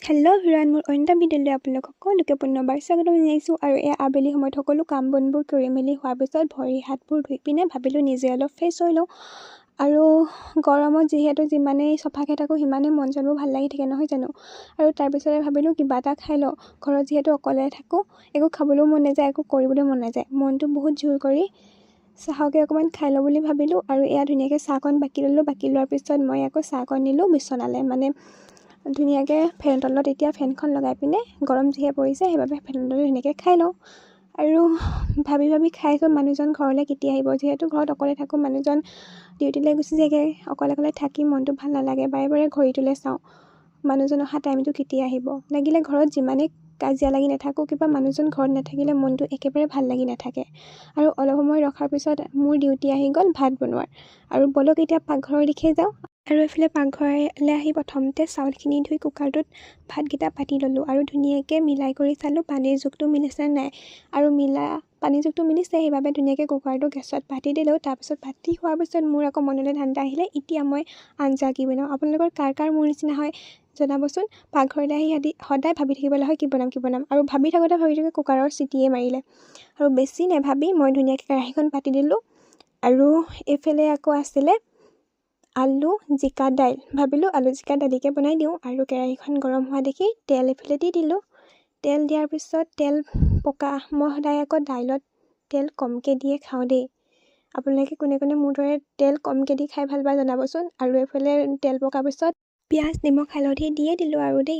Hello' ভিৰান, মোৰ অন্য ভিডিঅ'লৈ আপোনালোক সকলোকে পুনৰবাৰ স্বাগতম জনাইছোঁ। আৰু এই আবেলি সময়ত সকলো কাম বনবোৰ কৰি মেলি হোৱাৰ পিছত ভৰি হাতবোৰ ধুই পিনে ভাবিলোঁ নিজে অলপ ফ্ৰেছ হৈ লওঁ। আৰু গৰমত যিহেতু যিমানেই চফাকৈ থাকোঁ সিমানেই মন চনবোৰ ভাল লাগি থাকে নহয় জানো। আৰু তাৰপিছতে ভাবিলোঁ কিবা এটা খাই লওঁ। ঘৰত যিহেতু অকলে থাকোঁ, একো খাবলৈও মন নাযায়, একো কৰিবলৈ মন নাযায়, মনটো বহুত জোৰ কৰি চাহকে অকণমান খাই লওঁ বুলি ভাবিলোঁ। আৰু এয়া ধুনীয়াকৈ চাহকণ বাকি ল'লোঁ। বাকি লোৱাৰ পিছত মই আকৌ চাহকণ নিলোঁ বিচনালৈ, মানে ধুনীয়াকৈ ফেনৰ তলত এতিয়া ফেনখন লগাই পিনে গৰম যিহে পৰিছে সেইবাবে ফেনৰ তলত ধুনীয়াকৈ খাই লওঁ। আৰু ভাবি খাইছোঁ মানুহজন ঘৰলৈ কেতিয়া আহিব। যিহেতু ঘৰত অকলে থাকোঁ, মানুহজন ডিউটিলৈ গুচি যায়গৈ। অকলে থাকি মনটো ভাল নালাগে, বাৰে বাৰে ঘড়ীটোলৈ চাওঁ মানুহজন অহা টাইমটো কেতিয়া আহিব। লাগিলে ঘৰত যিমানেই কাজিয়া লাগি নাথাকোঁ, কিবা মানুহজন ঘৰত নাথাকিলে মনটো একেবাৰে ভাল লাগি নাথাকে। আৰু অলপ সময় ৰখাৰ পিছত মোৰ ডিউটি আহি গ'ল ভাত বনোৱাৰ। আৰু বলক এতিয়া পাকঘৰৰ দিশে যাওঁ। আৰু এইফালে পাকঘৰলৈ আহি প্ৰথমতে চাউলখিনি ধুই কুকাৰটোত ভাতকেইটা পাতি ল'লোঁ। আৰু ধুনীয়াকৈ মিলাই কৰি চালোঁ পানীৰ জোখটো মিলিছে নাই। আৰু পানীৰ জোখটো মিলিছে, সেইবাবে ধুনীয়াকৈ কুকাৰটো গেছত পাতি দিলোঁ। তাৰপিছত পাতি হোৱাৰ পিছত মোৰ আকৌ মনলৈ ধান্দা আহিলে, এতিয়া মই আঞ্জা কি বনাওঁ। আপোনালোকৰ কাৰ মোৰ নিচিনা হয় জনাবচোন। পাকঘৰলৈ আহি সদায় ভাবি থাকিবলৈ হয় কি বনাম। আৰু ভাবি থাকোঁতে কুকাৰৰ চিটিয়ে মাৰিলে। আৰু বেছি নেভাবি মই ধুনীয়াকৈ কেৰাহীখন পাতি দিলোঁ। আৰু এইফালে আকৌ আছিলে আলু জিকা দাইল, ভাবিলোঁ আলু জিকা দালিকে বনাই দিওঁ। আৰু কেৰাহীখন গৰম হোৱা দেখি তেল এইফালে দি দিলোঁ। তেল দিয়াৰ পিছত তেল পকা, মই সদায় আকৌ দাইলত তেল কমকৈ দিয়ে খাওঁ দেই। আপোনালোকে কোনে মোৰ দৰে তেল কমকৈ দি খাই ভাল পায় জনাবচোন। আৰু এইফালে তেল পকাৰ পিছত পিঁয়াজ নিমখ হালধি দিয়ে দিলোঁ। আৰু দেই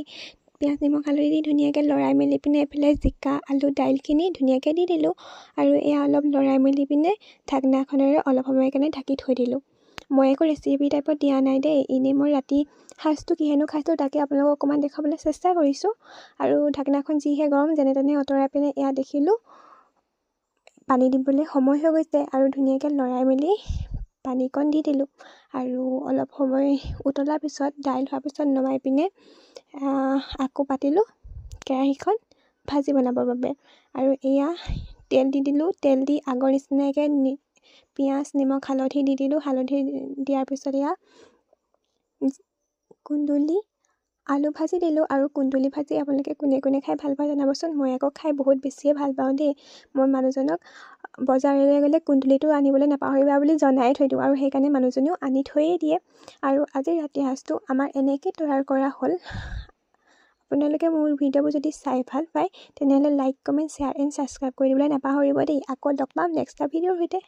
পিঁয়াজ নিমখ হালধি দি ধুনীয়াকৈ লৰাই মেলি পিনে এইফালে জিকা আলু দাইলখিনি ধুনীয়াকৈ দি দিলোঁ। আৰু এয়া অলপ লৰাই মেলি পিনে ঢাকনাখনেৰে অলপ সময়ৰ কাৰণে ঢাকি থৈ দিলোঁ। মই একো ৰেচিপি টাইপত দিয়া নাই দেই, এনেই মই ৰাতি সাজটো কিহেনো খাইছোঁ তাকে আপোনালোকক অকণমান দেখাবলৈ চেষ্টা কৰিছোঁ। আৰু ঢাকনাখন যিহে গৰম, যেনে তেনে আঁতৰাই পিনে এয়া দেখিলোঁ পানী দিবলৈ সময় হৈ গৈছে। আৰু ধুনীয়াকৈ লৰাই মেলি পানীকণ দি দিলোঁ। আৰু অলপ সময় উতলাৰ পিছত দাইল হোৱাৰ পিছত নমাই পিনে আকৌ পাতিলোঁ কেৰাহীখন ভাজি বনাবৰ বাবে। আৰু এয়া তেল দি দিলোঁ। তেল দি আগৰ নিচিনাকৈ পিঁয়াজ নিমখ হালধি দি দিলোঁ। হালধি দিয়াৰ পিছত এয়া কুন্দুলি আলু ভাজি দিলোঁ। আৰু কুন্দুলি ভাজি আপোনালোকে কোনে খাই ভাল পায় জনাবচোন। মই আকৌ খাই বহুত বেছিয়ে ভাল পাওঁ দেই। মই মানুহজনক বজাৰলৈ গ'লে কুন্দুলিটো আনিবলৈ নাপাহৰিবা বুলি জনাই থৈ দিওঁ। আৰু সেইকাৰণে মানুহজনেও আনি থৈয়ে দিয়ে। আৰু আজি ৰাতিৰ সাজটো আমাৰ এনেকৈ তৈয়াৰ কৰা হ'ল। আপোনালোকে মোৰ ভিডিঅ'বোৰ যদি চাই ভাল পায় তেনেহ'লে like comment share and subscribe কৰি দিবলৈ নাপাহৰিব দেই। আকৌ লগ পাম নেক্সট এটা ভিডিঅ'ৰ সৈতে।